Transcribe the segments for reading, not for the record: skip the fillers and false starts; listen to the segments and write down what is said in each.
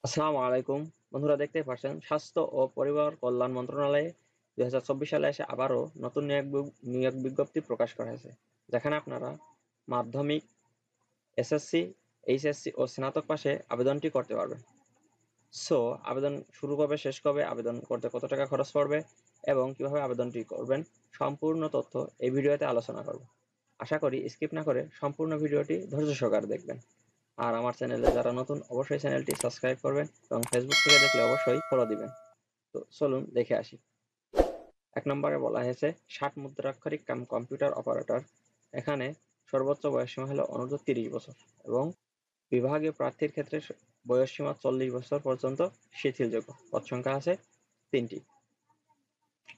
আসসালামু আলাইকুম। বন্ধুরা, দেখতেই পাচ্ছেন স্বাস্থ্য ও পরিবার কল্যাণ মন্ত্রণালয়ে 2024 সালে এসে আবারও নতুন নিয়োগ বিজ্ঞপ্তি প্রকাশ করা হয়েছে, যেখানে আপনারা মাধ্যমিক, এসএসসি, এইচএসসি ও স্নাতক পাশে আবেদনটি করতে পারবেন। আবেদন শুরু কবে, শেষ কবে, আবেদন করতে কত টাকা খরচ পড়বে এবং কিভাবে আবেদনটি করবেন, সম্পূর্ণ তথ্য এই ভিডিওতে আলোচনা করব। আশা করি স্কিপ না করে সম্পূর্ণ ভিডিওটি ধৈর্য সহকারে দেখবেন। আর আমার চ্যানেলে যারা নতুন, অবশ্যই চ্যানেলটি সাবস্ক্রাইব করবেন এবং ফেসবুক থেকে দেখলে অবশ্যই ফলো দিবেন। তো চলুন দেখে আসি। 1 নম্বরে বলা হয়েছে 60 মুদ্রাক্ষরিক কাম কম্পিউটার অপারেটর। এখানে সর্বোচ্চ বয়সসীমা হলো অনূর্ধ্ব 30 বছর এবং বিভাগীয় প্রার্থীর ক্ষেত্রে বয়সসীমা 40 বছর পর্যন্ত শিথিলযোগ্য। পদ সংখ্যা আছে 3টি।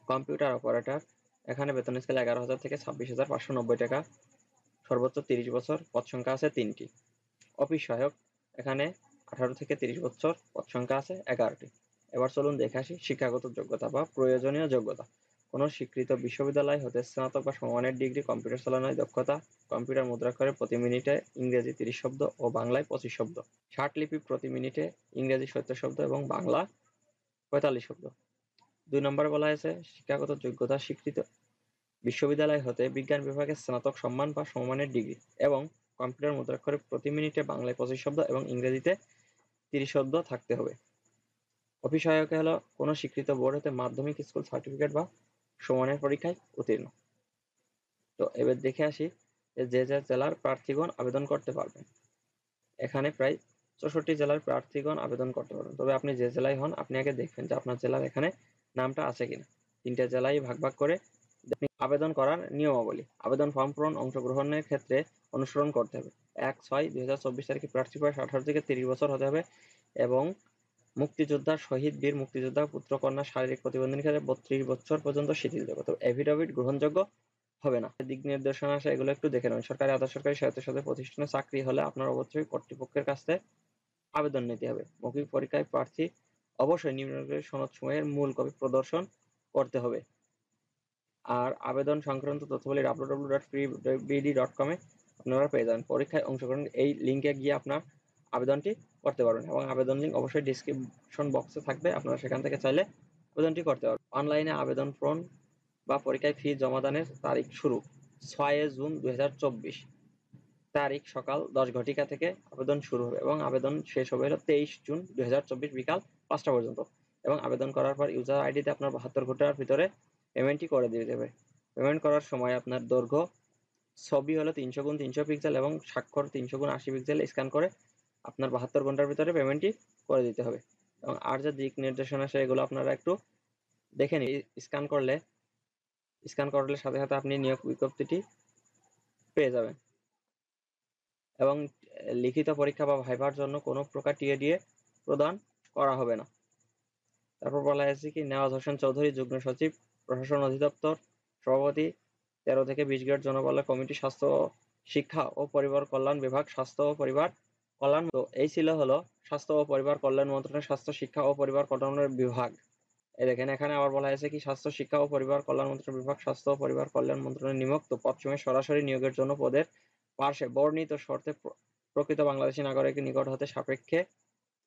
কম্পিউটার অপারেটর, এখানে বেতন স্কেল 11,000 থেকে 26,590 টাকা, সর্বোচ্চ 30 বছর, পদ সংখ্যা আছে 3টি। অফিস সহায়ক, এখানে 18 থেকে 30 বছর, পদ সংখ্যা আছে 11টি। এবার চলুন দেখে আসি শিক্ষাগত যোগ্যতা বা প্রয়োজনীয় যোগ্যতা। কোনো স্বীকৃত বিশ্ববিদ্যালয় হতে স্নাতক বা সমমানের ডিগ্রি, কম্পিউটার চালানোয় দক্ষতা, কম্পিউটার মুদ্রাক্ষরে প্রতি মিনিটে ইংরেজি 30 শব্দ ও বাংলায় 25 শব্দ, ষাটলিপি প্রতি মিনিটে ইংরেজি 70 শব্দ এবং বাংলা 45 শব্দ। 2 নম্বরে বলা হয়েছে শিক্ষাগত যোগ্যতা স্বীকৃত বিশ্ববিদ্যালয় হতে বিজ্ঞান বিভাগে স্নাতক সম্মান বা সমমানের ডিগ্রি এবং কম্পিউটার মুদ্রাক্ষরে প্রতি মিনিটে বাংলায় 25 শব্দ এবং ইংরেজিতে 30 শব্দ থাকতে হবে। অফিস সহায়কে হলো কোনো স্বীকৃত বোর্ড হতে মাধ্যমিক স্কুল সার্টিফিকেট বা সমমানের পরীক্ষায় উত্তীর্ণ। তো এবার দেখে আসি যে জেলার প্রার্থীগণ আবেদন করতে পারবেন। এখানে প্রায় 64 জেলার প্রার্থীগণ আবেদন করতে পারবেন। তবে আপনি যে জেলায় হন, আপনি আগে দেখবেন যে আপনার জেলার এখানে নামটা আছে কিনা। 3টে জেলায় ভাগ ভাগ করে আবেদন করার নিয়মাবলী। আবেদন ফর্ম পূরণ অংশগ্রহণের ক্ষেত্রে অনুসরণ করতে হবে। 1/6/2024 তারিখে প্রার্থীর বয়স 18 থেকে 30 বছর হতে হবে এবং মুক্তিযোদ্ধা, শহীদ, বীর মুক্তিযোদ্ধা পুত্র কন্যা শারীরিক প্রতিবন্ধীর ক্ষেত্রে 32 বছর পর্যন্ত শিথিলযোগ্য। তবে এফিডেভিট গ্রহণযোগ্য হবে না। দিক নির্দেশনা আছে, এগুলো একটু দেখে নেবেন। সরকারি, আধা সরকারি, স্বায়ত্তশাসিত প্রতিষ্ঠানে চাকরি হলে আপনার অবশ্যই কর্তৃপক্ষের কাছে আবেদন নিতে হবে। মৌখিক পরীক্ষায় প্রার্থী অবশ্যই নিম্নলিখিত সনদসমূহের মূল কপি প্রদর্শন করতে হবে। আর আবেদন সংক্রান্ত তথ্যাবলী www.freebd.com এ আপনারা পেয়ে যাবেন। পরীক্ষায় অংশগ্রহণ এই লিঙ্কে গিয়ে আপনার আবেদনটি করতে পারবেন এবং আবেদন লিঙ্ক অবশ্যই ডেসক্রিপশন বক্সে থাকবে, আপনারা সেখান থেকে চাইলে আবেদনটি করতে পারবেন। অনলাইনে আবেদন ফর্ম বা পরীক্ষায় ফি জমাদানের তারিখ শুরু 6 জুন 2024 তারিখ সকাল 10 ঘটিকা থেকে আবেদন শুরু হবে এবং আবেদন শেষ হবে 23 জুন 2024 বিকাল 5টা পর্যন্ত। এবং আবেদন করার পর ইউজার আইডিতে আপনার 72 ঘন্টার ভিতরে পেমেন্টটি করে দিয়ে দেবে। পেমেন্ট করার সময় আপনার দৈর্ঘ্য ছবি হলো 300 গুণ 300 পিক্সেল এবং স্বাক্ষর 300 গুণ 80 পিক্সেল স্ক্যান করে আপনার 72 ঘন্টার ভিতরে পেমেন্টটি করে দিতে হবে। এবং আর যে দিক নির্দেশনা আছে এগুলো আপনারা একটু দেখে নিন। স্ক্যান করলে সাথে সাথে আপনি নিয়োগ বিজ্ঞপ্তিটি পেয়ে যাবেন। এবং লিখিত পরীক্ষা বা ভাইবার জন্য কোনো প্রকার টিএডিএ প্রদান করা হবে না। তারপর বলা হয়েছে কি, নেওয়াজ হোসেন চৌধুরী, যুগ্ম সচিব, প্রশাসন অধিদপ্তর, সভাপতি, 13 থেকে 20 গ্রেড জনবল কমিটি, স্বাস্থ্য শিক্ষা ও পরিবার কল্যাণ বিভাগ, স্বাস্থ্য ও পরিবার কল্যাণ। তো এই ছিল হলো স্বাস্থ্য ও পরিবার কল্যাণ মন্ত্রণালয়ের স্বাস্থ্য শিক্ষা ও পরিবার কল্যাণের বিভাগ। এই দেখেন, এখানে আবার বলা হয়েছে কি, স্বাস্থ্য শিক্ষা ও পরিবার কল্যাণ মন্ত্রণালয় বিভাগ, স্বাস্থ্য ও পরিবার কল্যাণ মন্ত্রণালয় নিযুক্ত পদসমূহে সরাসরি নিয়োগের জন্য পদের পার্শ্বে বর্ণিত শর্তে প্রকৃত বাংলাদেশী নাগরিকের নিকট হতে সাপেক্ষে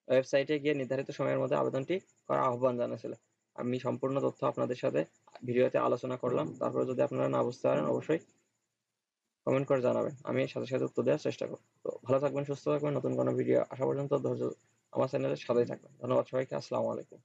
ওয়েবসাইটে গিয়ে নির্ধারিত সময়ের মধ্যে আবেদনটি করার আহ্বান জানিয়েছিল। আমি সম্পূর্ণ তথ্য আপনাদের সাথে ভিডিওতে আলোচনা করলাম। তারপরে যদি আপনারা না বুঝতে পারেন অবশ্যই কমেন্ট করে জানাবেন, আমি সাথে সাথে উত্তর দেওয়ার চেষ্টা করব। তো ভালো থাকবেন, সুস্থ থাকবেন। নতুন কোনো ভিডিও আসা পর্যন্ত ধৈর্য আমার চ্যানেলের সাথেই থাকবেন। ধন্যবাদ সবাইকে। আসসালামু আলাইকুম।